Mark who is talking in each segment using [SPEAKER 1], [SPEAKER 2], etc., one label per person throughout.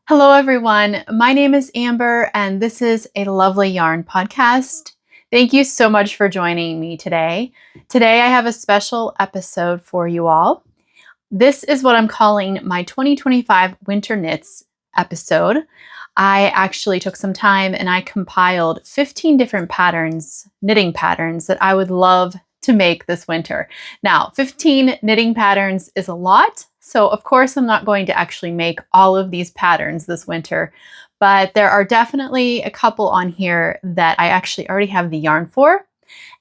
[SPEAKER 1] Hello, everyone. My name is Amber, and this is a Lovely Yarn podcast. Thank you so much for joining me today. Today, I have a special episode for you all. This is what I'm calling my 2025 Winter Knits episode. I actually took some time and I compiled 15 different patterns, knitting patterns that I would love to make this winter. Now, 15 knitting patterns is a lot. So of course, I'm not going to actually make all of these patterns this winter, but there are definitely a couple on here that I actually already have the yarn for.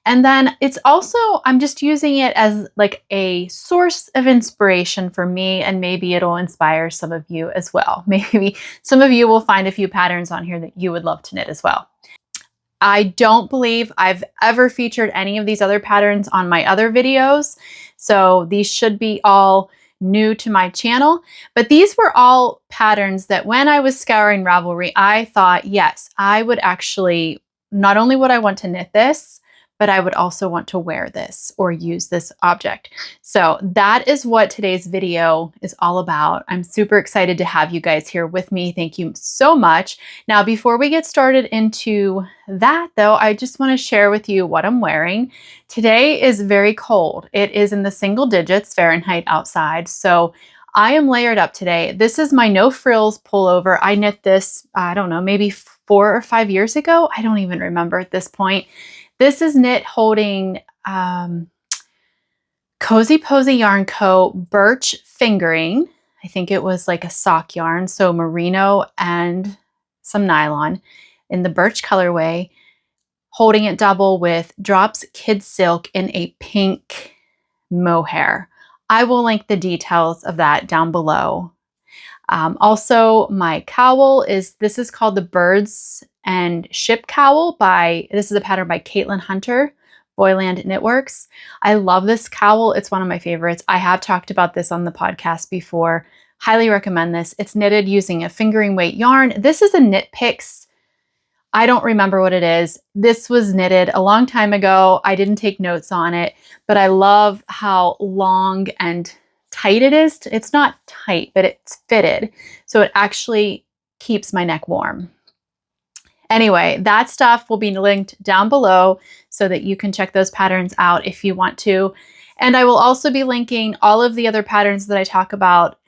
[SPEAKER 1] And then it's also, I'm just using it as like a source of inspiration for me, and maybe it'll inspire some of you as well. Maybe some of you will find a few patterns on here that you would love to knit as well. I don't believe I've ever featured any of these other patterns on my other videos, so these should be all new to my channel, but these were all patterns that when I was scouring Ravelry, I thought, yes, I would actually, not only would I want to knit this, but I would also want to wear this or use this object. So that is what today's video is all about. I'm super excited to have you guys here with me. Thank you so much. Now, before we get started into that though, I just want to share with you what I'm wearing. Today is very cold. It is in the single digits Fahrenheit outside. So I am layered up today. This is my no frills pullover. I knit this, I don't know, maybe 4 or 5 years ago. I don't even remember at this point. This is knit holding Cosy Posy Yarn Co. Birch fingering. I think it was like a sock yarn, so merino and some nylon in the Birch colorway, holding it double with Drops KidSilk in a pink mohair. I will link the details of that down below. Also, my cowl this is called the Birds and Ship Cowl this is a pattern by Caitlin Hunter, Boyland Knitworks. I love this cowl. It's one of my favorites. I have talked about this on the podcast before. Highly recommend this. It's knitted using a fingering weight yarn. This is a Knit Picks. I don't remember what it is. This was knitted a long time ago. I didn't take notes on it, but I love how long and tight it is. It's not tight, but it's fitted. So it actually keeps my neck warm. Anyway, that stuff will be linked down below so that you can check those patterns out if you want to. And I will also be linking all of the other patterns that I talk about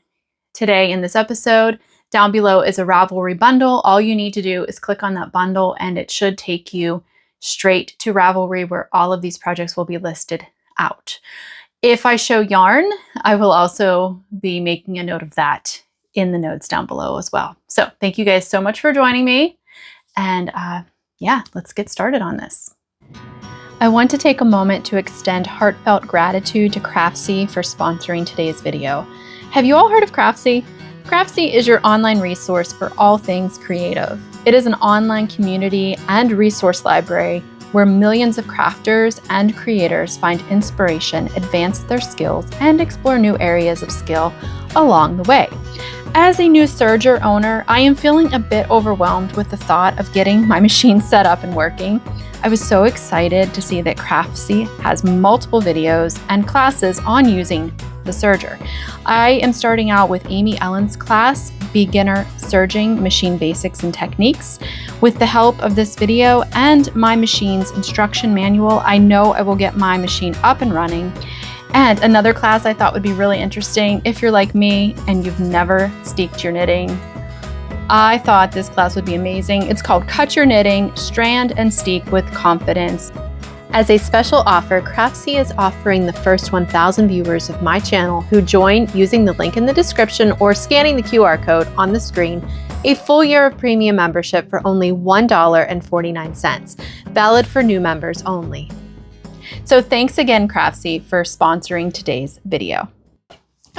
[SPEAKER 1] today in this episode. Down below is a Ravelry bundle. All you need to do is click on that bundle and it should take you straight to Ravelry where all of these projects will be listed out. If I show yarn, I will also be making a note of that in the notes down below as well. So thank you guys so much for joining me. And yeah, let's get started on this. I want to take a moment to extend heartfelt gratitude to Craftsy for sponsoring today's video. Have you all heard of Craftsy? Craftsy is your online resource for all things creative. It is an online community and resource library where millions of crafters and creators find inspiration, advance their skills, and explore new areas of skill along the way. As a new serger owner, I am feeling a bit overwhelmed with the thought of getting my machine set up and working. I was so excited to see that Craftsy has multiple videos and classes on using the serger. I am starting out with Amy Ellen's class, Beginner Serging Machine Basics and Techniques. With the help of this video and my machine's instruction manual, I know I will get my machine up and running. And another class I thought would be really interesting if you're like me and you've never steeked your knitting. I thought this class would be amazing. It's called Cut Your Knitting, Strand and Steek with Confidence. As a special offer, Craftsy is offering the first 1,000 viewers of my channel who join using the link in the description or scanning the QR code on the screen a full year of premium membership for only $1.49, valid for new members only. So thanks again, Craftsy, for sponsoring today's video.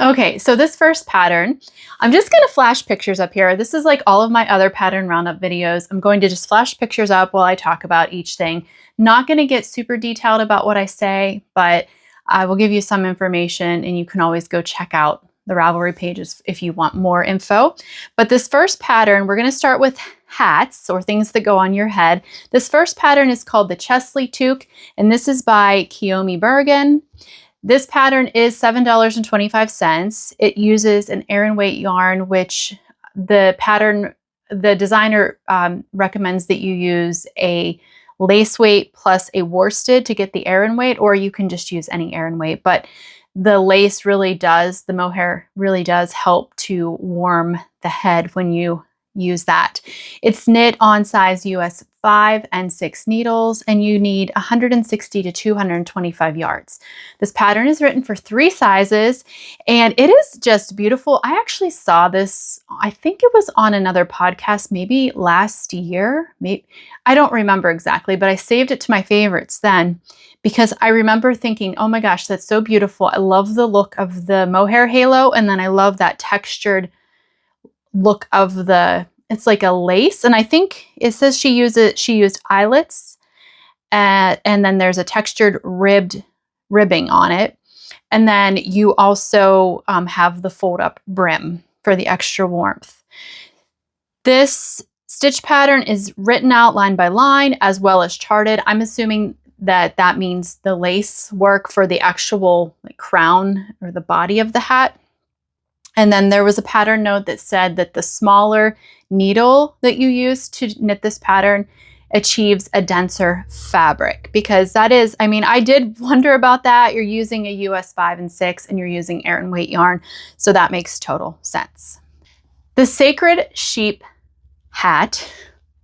[SPEAKER 1] Okay, so this first pattern, I'm just going to flash pictures up here. This is like all of my other pattern roundup videos. I'm going to just flash pictures up while I talk about each thing. Not going to get super detailed about what I say, but I will give you some information and you can always go check out the Ravelry pages if you want more info. But this first pattern, we're going to start with hats or things that go on your head. This first pattern is called the Chesley Toque, and this is by Kiyomi Bergen. This pattern is $7.25. It uses an Aran weight yarn, which the pattern, the designer recommends that you use a lace weight plus a worsted to get the Aran weight, or you can just use any Aran weight. But the lace really does, the mohair really does help to warm the head when you use that. It's knit on size US 5 and 6 needles, and you need 160 to 225 yards. This pattern is written for 3 sizes, and it is just beautiful. I actually saw this, I think it was on another podcast, maybe last year. Maybe, I don't remember exactly, but I saved it to my favorites then because I remember thinking, oh my gosh, that's so beautiful. I love the look of the mohair halo, and then I love that textured look of the, it's like a lace, and I think it says she used eyelets, and then there's a textured ribbing on it, and then you also have the fold up brim for the extra warmth. This stitch pattern is written out line by line as well as charted. I'm assuming that that means the lace work for the actual crown or the body of the hat. And then there was a pattern note that said that the smaller needle that you use to knit this pattern achieves a denser fabric, because that is, I mean, I did wonder about that. You're using a US 5 and 6 and you're using Aran weight yarn, so that makes total sense. The Sacred Sheep hat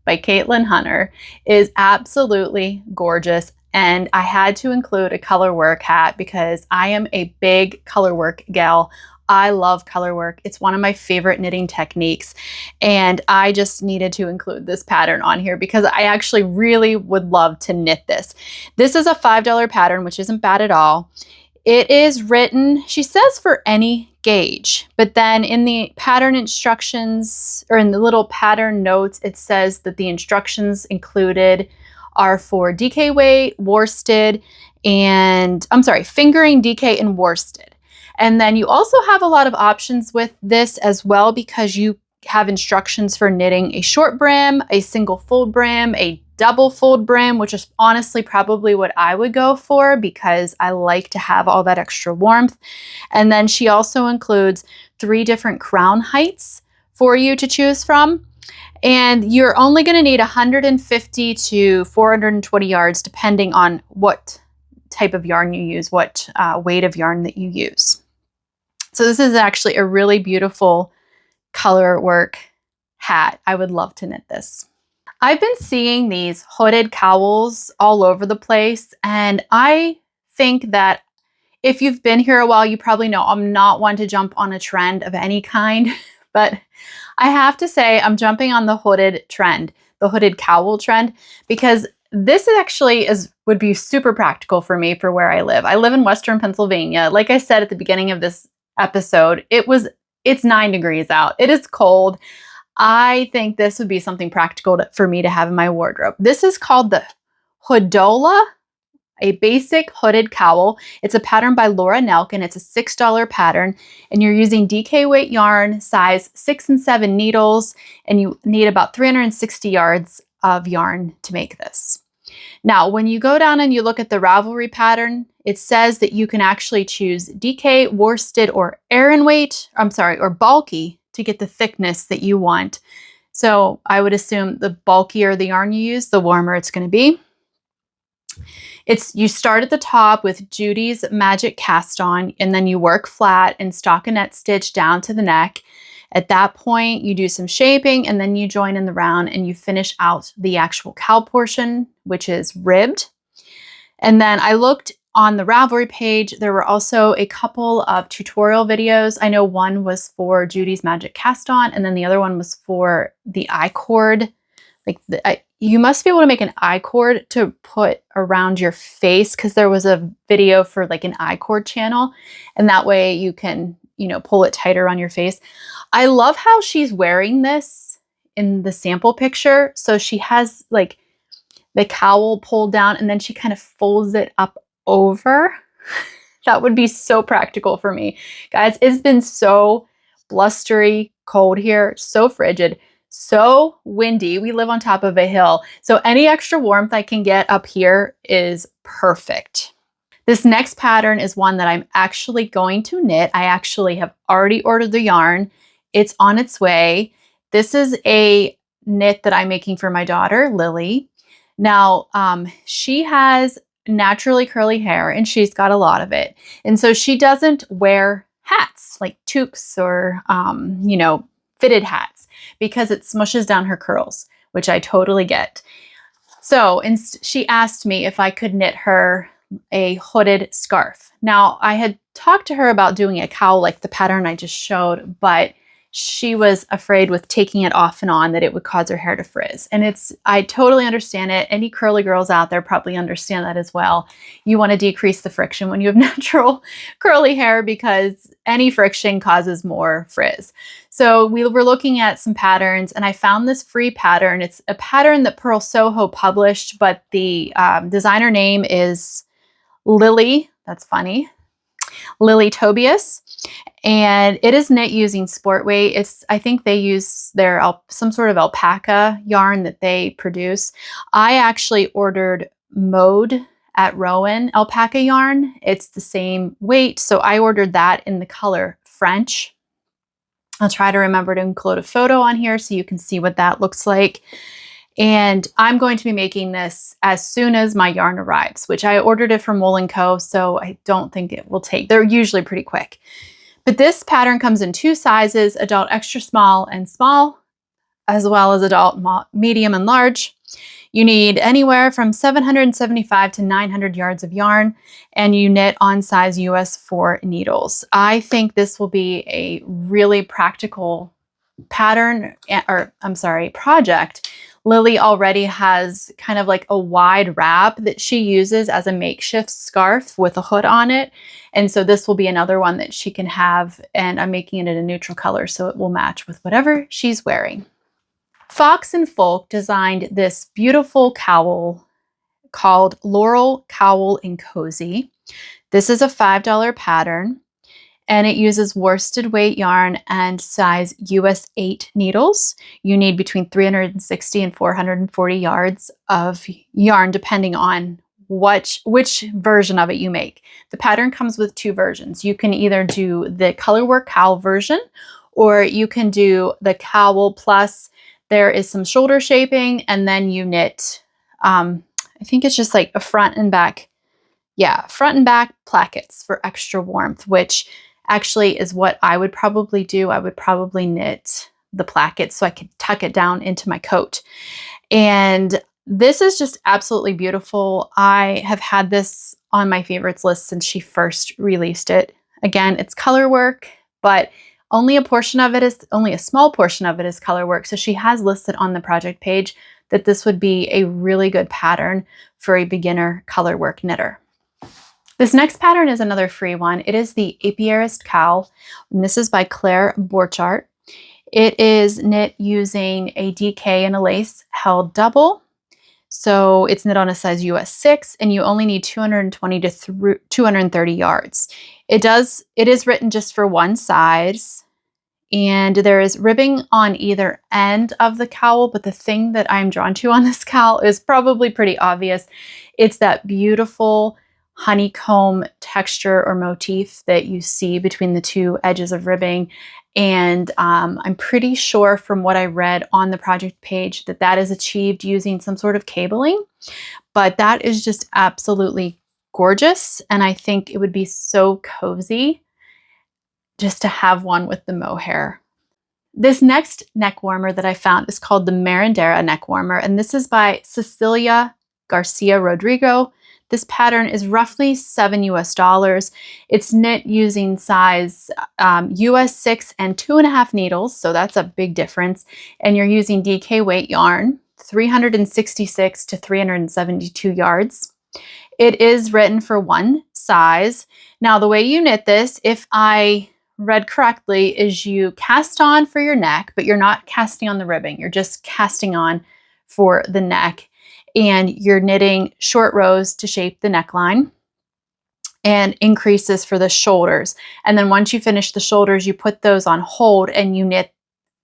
[SPEAKER 1] by Caitlin Hunter is absolutely gorgeous, and I had to include a color work hat because I am a big color work gal. I love color work. It's one of my favorite knitting techniques, and I just needed to include this pattern on here because I actually really would love to knit this. This is a $5 pattern, which isn't bad at all. It is written, she says, for any gauge, but then in the pattern instructions, or in the little pattern notes, it says that the instructions included are for DK weight, worsted, and fingering, DK, and worsted. And then you also have a lot of options with this as well, because you have instructions for knitting a short brim, a single fold brim, a double fold brim, which is honestly probably what I would go for because I like to have all that extra warmth. And then she also includes 3 different crown heights for you to choose from. And you're only going to need 150 to 420 yards depending on what type of yarn you use, what weight of yarn that you use. So this is actually a really beautiful color work hat. I would love to knit this. I've been seeing these hooded cowls all over the place, and I think that if you've been here a while, you probably know I'm not one to jump on a trend of any kind, but I have to say I'm jumping on the hooded trend, the hooded cowl trend, because this actually would be super practical for me for where I live. I live in Western Pennsylvania. Like I said at the beginning of this episode, it's 9 degrees out. It is cold. I think this would be something practical for me to have in my wardrobe. This is called the Hoodola, a basic hooded cowl. It's a pattern by Laura Nelk, and it's a $6 pattern, and you're using DK weight yarn, size 6 and 7 needles, and you need about 360 yards of yarn to make this. Now, when you go down and you look at the Ravelry pattern, it says that you can actually choose DK, worsted, or Aran weight, or bulky to get the thickness that you want. So I would assume the bulkier the yarn you use, the warmer it's going to be. You start at the top with Judy's Magic Cast On, and then you work flat and stockinette stitch down to the neck. At that point, you do some shaping, and then you join in the round and you finish out the actual cowl portion, which is ribbed. And then I looked on the Ravelry page. There were also a couple of tutorial videos. I know one was for Judy's Magic Cast On, and then the other one was for the I-cord. You must be able to make an I-cord to put around your face, because there was a video for like an I-cord channel, and that way you can, pull it tighter on your face. I love how she's wearing this in the sample picture. So she has like the cowl pulled down, and then she kind of folds it up over. That would be so practical for me. Guys, it's been so blustery cold here, so frigid, so windy. We live on top of a hill, so any extra warmth I can get up here is perfect. This next pattern is one that I'm actually going to knit. I actually have already ordered the yarn. It's on its way. This is a knit that I'm making for my daughter, Lily. Now, she has naturally curly hair and she's got a lot of it. And so she doesn't wear hats like toques or, you know, fitted hats because it smushes down her curls, which I totally get. So she asked me if I could knit her a hooded scarf. Now, I had talked to her about doing a cowl like the pattern I just showed, but she was afraid with taking it off and on that it would cause her hair to frizz. And I totally understand it. Any curly girls out there probably understand that as well. You want to decrease the friction when you have natural curly hair because any friction causes more frizz. So we were looking at some patterns and I found this free pattern. It's a pattern that Purl Soho published, but the designer name is Lily. That's funny. Lily Tobias. And it is knit using sport weight. I think they use some sort of alpaca yarn that they produce. I actually ordered Mauve at Rowan alpaca yarn. It's the same weight, so I ordered that in the color French. I'll try to remember to include a photo on here so you can see what that looks like. And I'm going to be making this as soon as my yarn arrives, which I ordered it from Wool & Co, so I don't think it will take. They're usually pretty quick. But this pattern comes in 2 sizes, adult extra small and small, as well as adult medium and large. You need anywhere from 775 to 900 yards of yarn, and you knit on size US 4 needles. I think this will be a really practical project. Lily already has kind of like a wide wrap that she uses as a makeshift scarf with a hood on it. And so this will be another one that she can have, and I'm making it in a neutral color so it will match with whatever she's wearing. Fox and Folk designed this beautiful cowl called Laurel Cowl and Cozy. This is a $5 pattern. And it uses worsted weight yarn and size US 8 needles. You need between 360 and 440 yards of yarn depending on which version of it you make. The pattern comes with 2 versions. You can either do the colorwork cowl version or you can do the cowl plus there is some shoulder shaping and then you knit, I think it's just like a front and back plackets for extra warmth, which actually is what I would probably do. I would probably knit the plackets so I could tuck it down into my coat. And this is just absolutely beautiful. I have had this on my favorites list since she first released it. Again, it's color work, but only a small portion of it is color work. So she has listed on the project page that this would be a really good pattern for a beginner color work knitter. This next pattern is another free one. It is the Apiarist Cowl, and this is by Claire Borchardt. It is knit using a DK and a lace held double. So it's knit on a size US 6, and you only need 220 to 230 yards. It is written just for one size, and there is ribbing on either end of the cowl, but the thing that I'm drawn to on this cowl is probably pretty obvious. It's that beautiful honeycomb texture or motif that you see between the 2 edges of ribbing. And I'm pretty sure from what I read on the project page that is achieved using some sort of cabling, but that is just absolutely gorgeous. And I think it would be so cozy just to have one with the mohair. This next neck warmer that I found is called the Merendera neck warmer, and this is by Cecilia Garcia Rodrigo. This pattern is roughly $7 US. It's knit using size US 6 and 2.5 needles, so that's a big difference. And you're using DK weight yarn, 366 to 372 yards. It is written for one size. Now, the way you knit this, if I read correctly, is you cast on for your neck, but you're not casting on the ribbing. You're just casting on for the neck. And you're knitting short rows to shape the neckline and increases for the shoulders. And then once you finish the shoulders, you put those on hold and you knit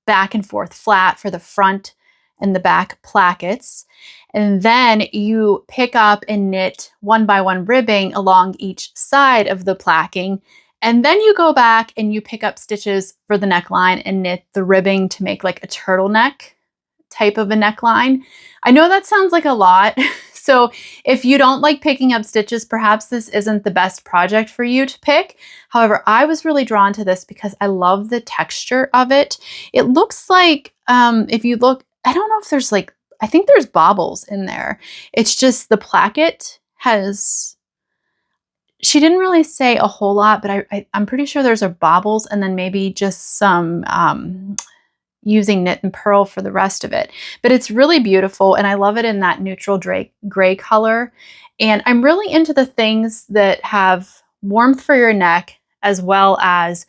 [SPEAKER 1] back and forth flat for the front and the back plackets. And then you pick up and knit 1 by 1 ribbing along each side of the placking And then you go back and you pick up stitches for the neckline and knit the ribbing to make like a turtleneck type of a neckline. I know that sounds like a lot. So if you don't like picking up stitches, perhaps this isn't the best project for you to pick. However, I was really drawn to this because I love the texture of it. It looks like, if you look, I don't know if there's like, I think there's baubles in there. It's just the placket has, she didn't really say a whole lot, but I'm pretty sure there's a baubles and then maybe just some using knit and purl for the rest of it. But it's really beautiful and I love it in that neutral gray color. And I'm really into the things that have warmth for your neck as well as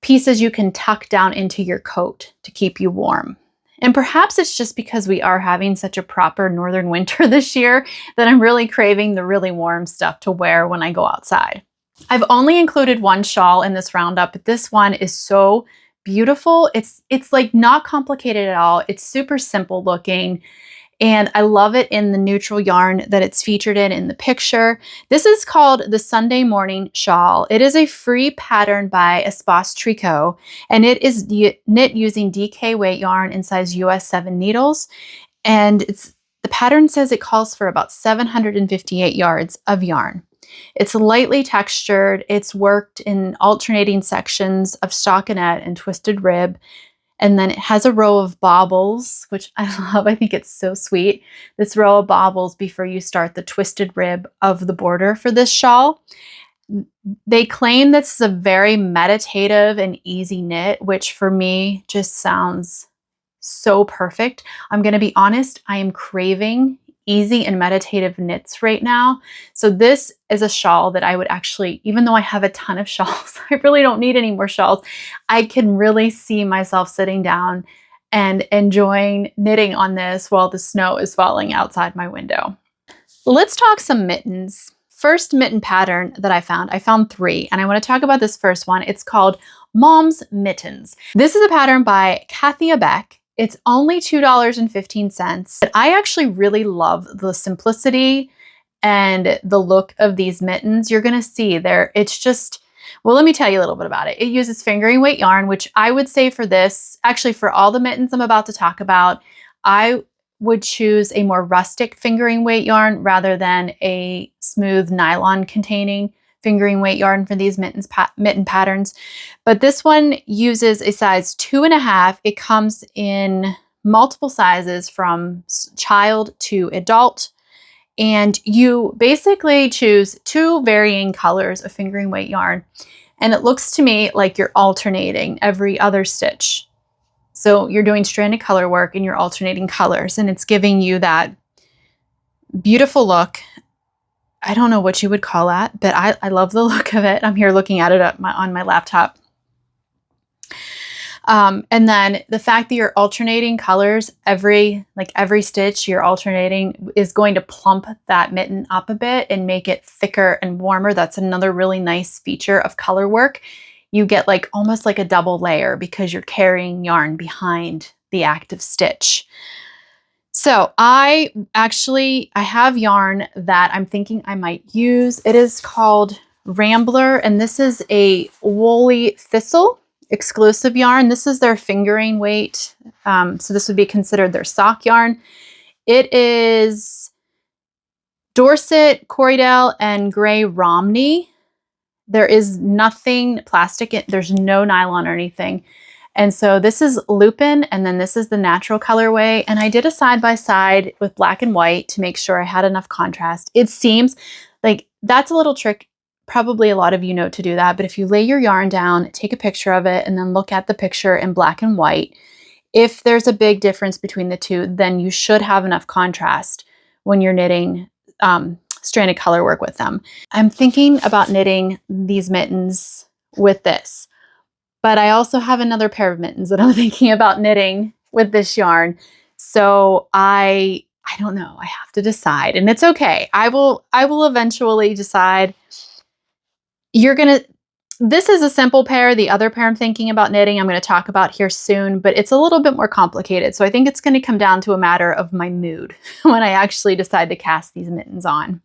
[SPEAKER 1] pieces you can tuck down into your coat to keep you warm. And perhaps it's just because we are having such a proper northern winter this year that I'm really craving the really warm stuff to wear when I go outside. I've only included one shawl in this roundup, but this one is so beautiful. It's like not complicated at all. It's super simple looking. And I love it in the neutral yarn that it's featured in the picture. This is called the Sunday Morning Shawl. It is a free pattern by Espace Tricot, and it is knit using DK weight yarn in size US 7 needles. And the pattern says it calls for about 758 yards of yarn. It's lightly textured. It's worked in alternating sections of stockinette and twisted rib. And then it has a row of baubles, which I love. I think it's so sweet. This row of baubles before you start the twisted rib of the border for this shawl. They claim this is a very meditative and easy knit, which for me just sounds so perfect. I'm going to be honest, I am craving easy and meditative knits right now. So this is a shawl that I would actually, even though I have a ton of shawls, I really don't need any more shawls. I can really see myself sitting down and enjoying knitting on this while the snow is falling outside my window. Let's talk some mittens. First mitten pattern that I found 3, and I want to talk about this first one. It's called Mom's Mittens. This is a pattern by Kathia Beck. It's only $2.15. But I actually really love the simplicity and the look of these mittens. You're going to see there, it's just, well, let me tell you a little bit about it. It uses fingering weight yarn, which I would say for this, actually for all the mittens I'm about to talk about, I would choose a more rustic fingering weight yarn rather than a smooth nylon containing fingering weight yarn for these mitten patterns. But this one uses a size 2.5. It comes in multiple sizes from child to adult. And you basically choose 2 varying colors of fingering weight yarn. And it looks to me like you're alternating every other stitch. So you're doing stranded color work and you're alternating colors, and it's giving you that beautiful look. I don't know what you would call that, but I love the look of it. I'm here looking at it on my laptop. And then the fact that you're alternating colors every stitch you're alternating is going to plump that mitten up a bit and make it thicker and warmer. That's another really nice feature of color work. You get like almost like a double layer because you're carrying yarn behind the active stitch. So I have yarn that I'm thinking I might use. It is called Rambler, and this is a woolly thistle exclusive yarn. This is their fingering weight. So this would be considered their sock yarn. It is Dorset, Corriedale, and Gray Romney. There is nothing plastic. There's no nylon or anything. And so this is Lupin, and then this is the natural colorway. And I did a side-by-side with black and white to make sure I had enough contrast. It seems like that's a little trick. Probably a lot of you know to do that, but if you lay your yarn down, take a picture of it, and then look at the picture in black and white, if there's a big difference between the two, then you should have enough contrast when you're knitting stranded color work with them. I'm thinking about knitting these mittens with this, but I also have another pair of mittens that I'm thinking about knitting with this yarn. So I don't know. I have to decide, and it's okay. I will eventually decide. This is a simple pair. The other pair I'm thinking about knitting, I'm going to talk about here soon, but it's a little bit more complicated. So I think it's going to come down to a matter of my mood when I actually decide to cast these mittens on.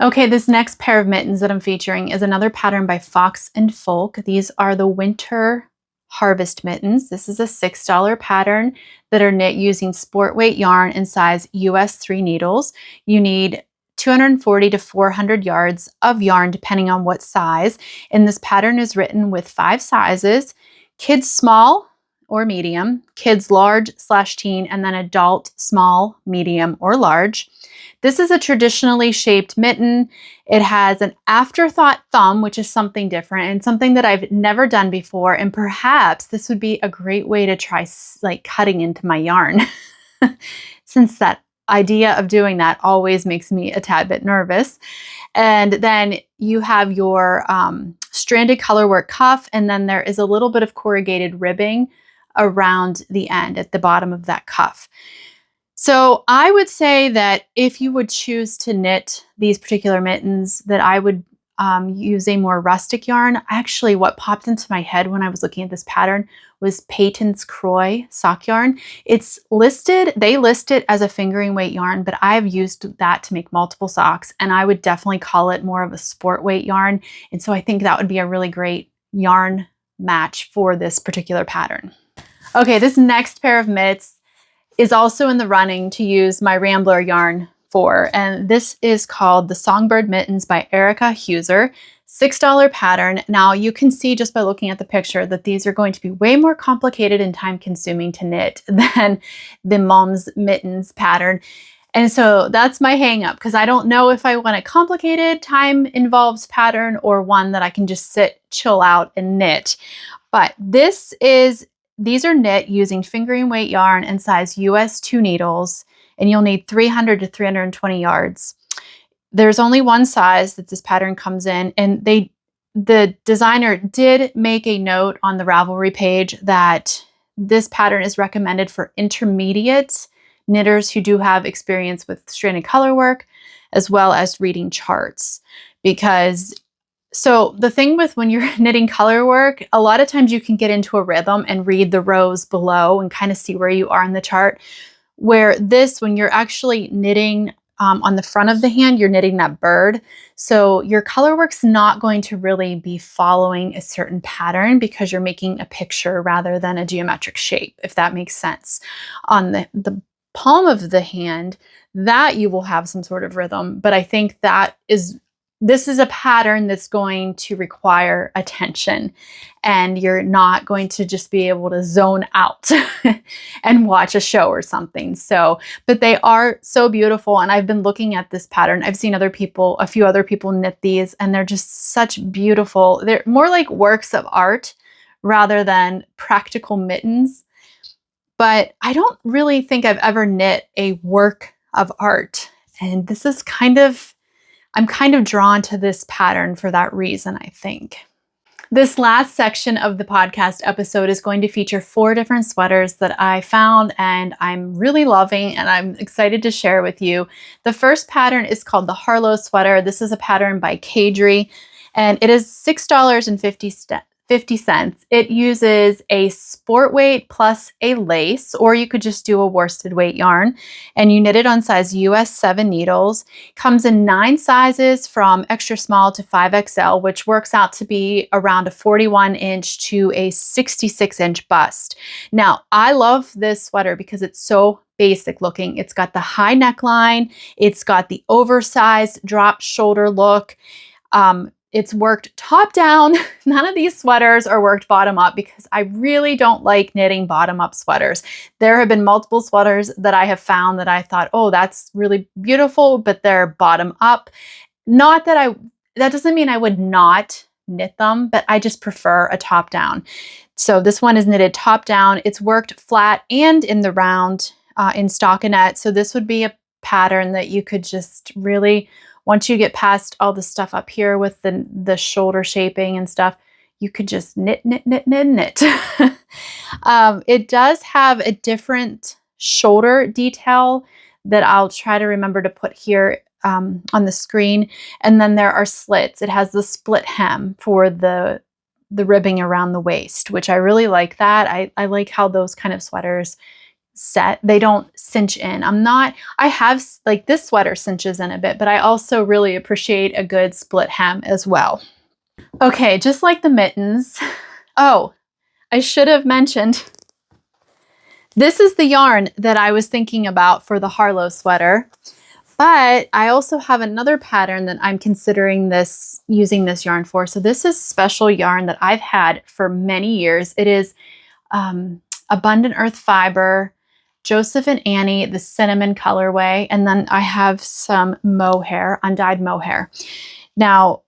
[SPEAKER 1] Okay, this next pair of mittens that I'm featuring is another pattern by Fox and Folk. These are the Winter Harvest mittens. This is a $6 pattern that are knit using sport weight yarn in size US 3 needles. You need 240 to 400 yards of yarn depending on what size. And this pattern is written with 5 sizes: kids small or medium, kids large/teen, and then adult small, medium, or large. This is a traditionally shaped mitten. It has an afterthought thumb, which is something different and something that I've never done before. And perhaps this would be a great way to try like cutting into my yarn, since that idea of doing that always makes me a tad bit nervous. And then you have your stranded colorwork cuff, and then there is a little bit of corrugated ribbing around the end at the bottom of that cuff. So I would say that if you would choose to knit these particular mittens, that I would use a more rustic yarn. Actually, what popped into my head when I was looking at this pattern was Peyton's Croy sock yarn. It's listed, they list it as a fingering weight yarn, but I've used that to make multiple socks, and I would definitely call it more of a sport weight yarn. And so I think that would be a really great yarn match for this particular pattern. Okay, this next pair of mitts is also in the running to use my Rambler yarn for, and this is called the Songbird Mittens by Erica Huser. $6 pattern. Now you can see just by looking at the picture that these are going to be way more complicated and time consuming to knit than the Mom's Mittens pattern. And so that's my hang up, because I don't know if I want a complicated, time involved pattern or one that I can just sit, chill out and knit. But these are knit using fingering weight yarn and size US 2 needles, and you'll need 300 to 320 yards. There's only one size that this pattern comes in, and the designer did make a note on the Ravelry page that this pattern is recommended for intermediate knitters who do have experience with stranded colorwork as well as reading charts. So the thing with when you're knitting color work, a lot of times you can get into a rhythm and read the rows below and kind of see where you are in the chart. Where this, when you're actually knitting on the front of the hand, you're knitting that bird. So your color work's not going to really be following a certain pattern because you're making a picture rather than a geometric shape, if that makes sense. On the palm of the hand, that you will have some sort of rhythm, but I think this is a pattern that's going to require attention, and you're not going to just be able to zone out and watch a show or something. So, but they are so beautiful, and I've been looking at this pattern. I've seen a few other people knit these, and they're just such beautiful. They're more like works of art rather than practical mittens. But I don't really think I've ever knit a work of art, and this is I'm kind of drawn to this pattern for that reason, I think. This last section of the podcast episode is going to feature 4 different sweaters that I found and I'm really loving, and I'm excited to share with you. The first pattern is called the Harlo Sweater. This is a pattern by Kadri, and it is $6.50. It uses a sport weight plus a lace, or you could just do a worsted weight yarn, and you knit it on size US 7 needles. Comes in 9 sizes from extra small to 5XL, which works out to be around a 41-inch to a 66-inch bust. Now, I love this sweater because it's so basic looking. It's got the high neckline, it's got the oversized drop shoulder look. It's worked top down. None of these sweaters are worked bottom up because I really don't like knitting bottom up sweaters. There have been multiple sweaters that I have found that I thought, oh, that's really beautiful, but they're bottom up. That doesn't mean I would not knit them, but I just prefer a top down. So this one is knitted top down. It's worked flat and in the round in stockinette. So this would be a pattern that you could just really, once you get past all the stuff up here with the shoulder shaping and stuff, you could just knit. It does have a different shoulder detail that I'll try to remember to put here on the screen. And then there are slits. It has the split hem for the ribbing around the waist, which I really like that. I like how those kind of sweaters set. They don't cinch in. I have like this sweater cinches in a bit, but I also really appreciate a good split hem as well. Okay, just like the mittens. Oh, I should have mentioned, this is the yarn that I was thinking about for the Harlo sweater, but I also have another pattern that I'm considering using this yarn for. So this is special yarn that I've had for many years. It is Abundant Earth Fiber, Josef and Anni, the cinnamon colorway, and then I have some mohair, undyed mohair. Now,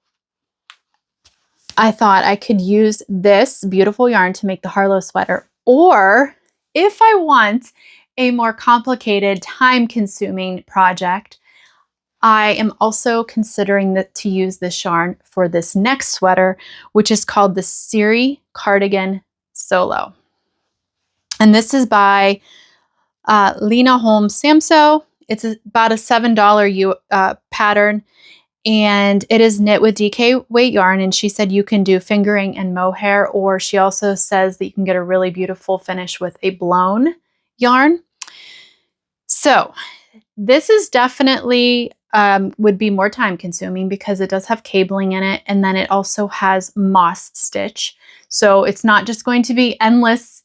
[SPEAKER 1] I thought I could use this beautiful yarn to make the Harlo sweater, or if I want a more complicated, time-consuming project, I am also considering to use this yarn for this next sweater, which is called the Siri Cardigan Solo. And this is by Lena Holmes Samso. It's about a $7 pattern, and it is knit with DK weight yarn. And she said you can do fingering and mohair, or she also says that you can get a really beautiful finish with a blown yarn. So this is definitely would be more time consuming because it does have cabling in it, and then it also has moss stitch. So it's not just going to be endless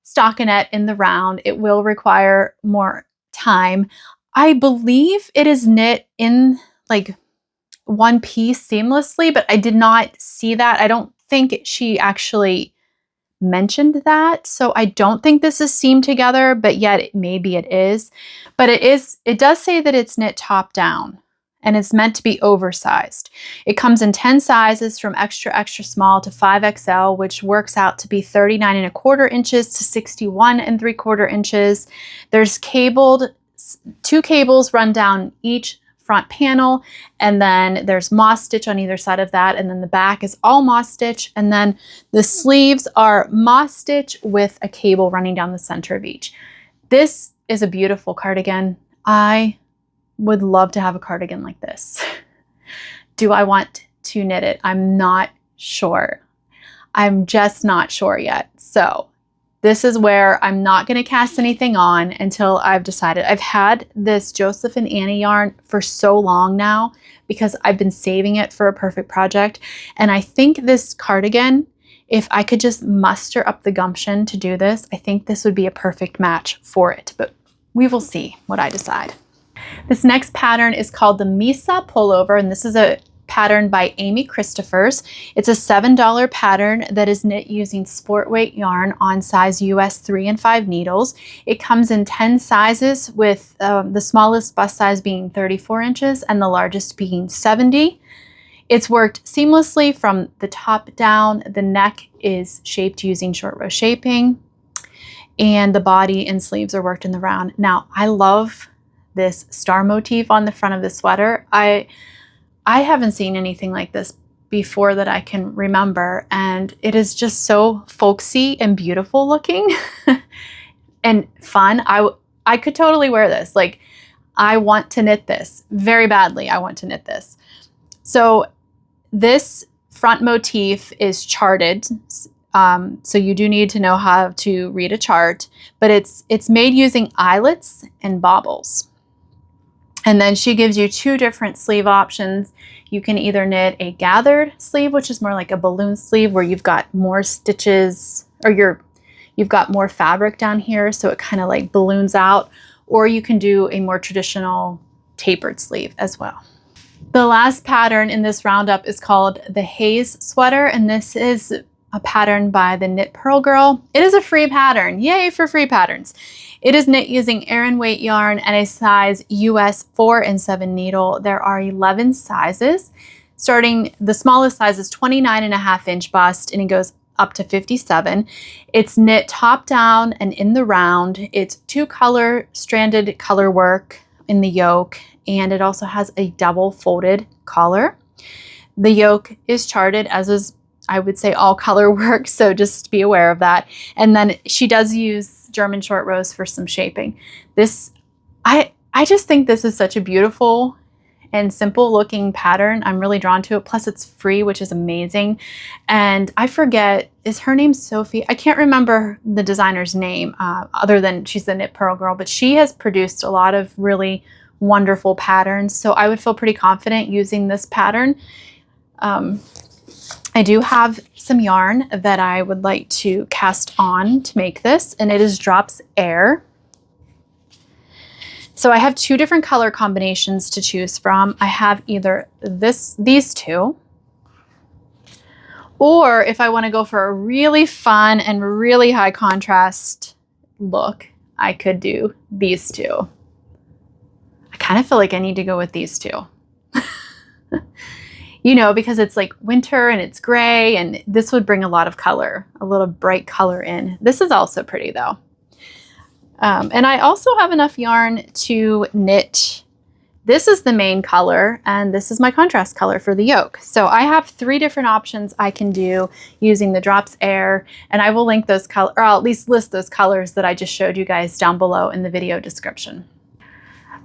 [SPEAKER 1] stockinette in the round. It will require more time. I believe it is knit in like one piece seamlessly, but I did not see that. I don't think she actually mentioned that. So I don't think this is seamed together, but yet maybe it is. But it does say that it's knit top down, and it's meant to be oversized. It comes in 10 sizes from extra, extra small to 5XL, which works out to be 39¼ inches to 61¾ inches. There's two cables run down each front panel, and then there's moss stitch on either side of that, and then the back is all moss stitch, and then the sleeves are moss stitch with a cable running down the center of each. This is a beautiful cardigan. I would love to have a cardigan like this. Do I want to knit it? I'm not sure. I'm just not sure yet. So this is where I'm not going to cast anything on until I've decided. I've had this Josef and Anni yarn for so long now because I've been saving it for a perfect project. And I think this cardigan, if I could just muster up the gumption to do this, I think this would be a perfect match for it. But we will see what I decide. This next pattern is called the Misa Pullover, and this is a pattern by Amy Christophers. It's a $7 pattern that is knit using sport weight yarn on size US 3 and 5 needles. It comes in 10 sizes, with the smallest bust size being 34 inches and the largest being 70. It's worked seamlessly from the top down. The neck is shaped using short row shaping, and the body and sleeves are worked in the round. Now, I love this star motif on the front of the sweater. I haven't seen anything like this before that I can remember, and it is just so folksy and beautiful looking and fun. I could totally wear this. Like, I want to knit this very badly. I want to knit this. So this front motif is charted. So you do need to know how to read a chart, but it's made using eyelets and baubles. And then she gives you two different sleeve options. You can either knit a gathered sleeve, which is more like a balloon sleeve where you've got more stitches, or you've got more fabric down here, so it kind of like balloons out, or you can do a more traditional tapered sleeve as well. The last pattern in this roundup is called the Haze Sweater, and this is a pattern by the Knit Pearl Girl. It is a free pattern. Yay for free patterns. It is knit using Aran weight yarn and a size US 4 and 7 needle. There are 11 sizes. The smallest size is 29½ inch bust, and it goes up to 57. It's knit top down and in the round. It's 2-color stranded color work in the yoke, and it also has a double folded collar. The yoke is charted, as is, I would say, all color work, so just be aware of that. And then she does use German short rows for some shaping. I just think this is such a beautiful and simple looking pattern. I'm really drawn to it. Plus it's free, which is amazing. And I forget, is her name Sophie? I can't remember the designer's name other than she's the Knit Pearl girl, but she has produced a lot of really wonderful patterns. So I would feel pretty confident using this pattern. I do have some yarn that I would like to cast on to make this, and it is Drops Air. So I have two different color combinations to choose from. I have either these two, or if I want to go for a really fun and really high contrast look, I could do these two. I kind of feel like I need to go with these two. You know, because it's like winter and it's gray, and this would bring a lot of color, a little bright color in. This is also pretty though. And I also have enough yarn to knit. This is the main color, and this is my contrast color for the yoke. So I have 3 different options I can do using the Drops Air, and I will link those colors, or I'll at least list those colors that I just showed you guys down below in the video description.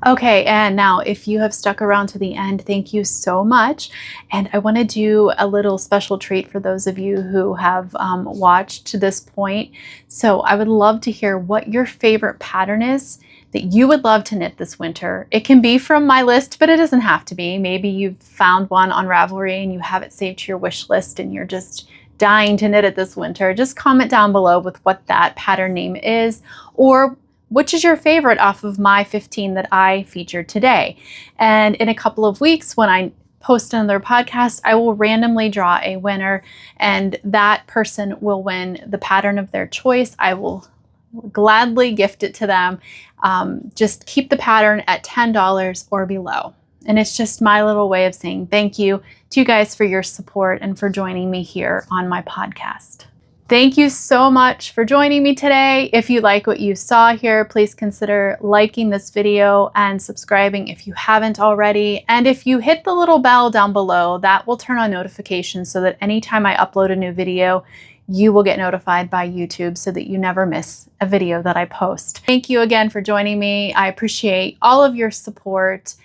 [SPEAKER 1] Okay, and now if you have stuck around to the end, thank you so much. And I want to do a little special treat for those of you who have watched to this point. So I would love to hear what your favorite pattern is that you would love to knit this winter. It can be from my list, but it doesn't have to be. Maybe you've found one on Ravelry and you have it saved to your wish list and you're just dying to knit it this winter. Just comment down below with what that pattern name is, or which is your favorite off of my 15 that I featured today. And in a couple of weeks, when I post another podcast, I will randomly draw a winner, and that person will win the pattern of their choice. I will gladly gift it to them. Just keep the pattern at $10 or below. And it's just my little way of saying thank you to you guys for your support and for joining me here on my podcast. Thank you so much for joining me today. If you like what you saw here, please consider liking this video and subscribing if you haven't already. And if you hit the little bell down below, that will turn on notifications so that anytime I upload a new video, you will get notified by YouTube so that you never miss a video that I post. Thank you again for joining me. I appreciate all of your support.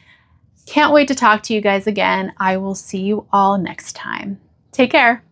[SPEAKER 1] Can't wait to talk to you guys again. I will see you all next time. Take care.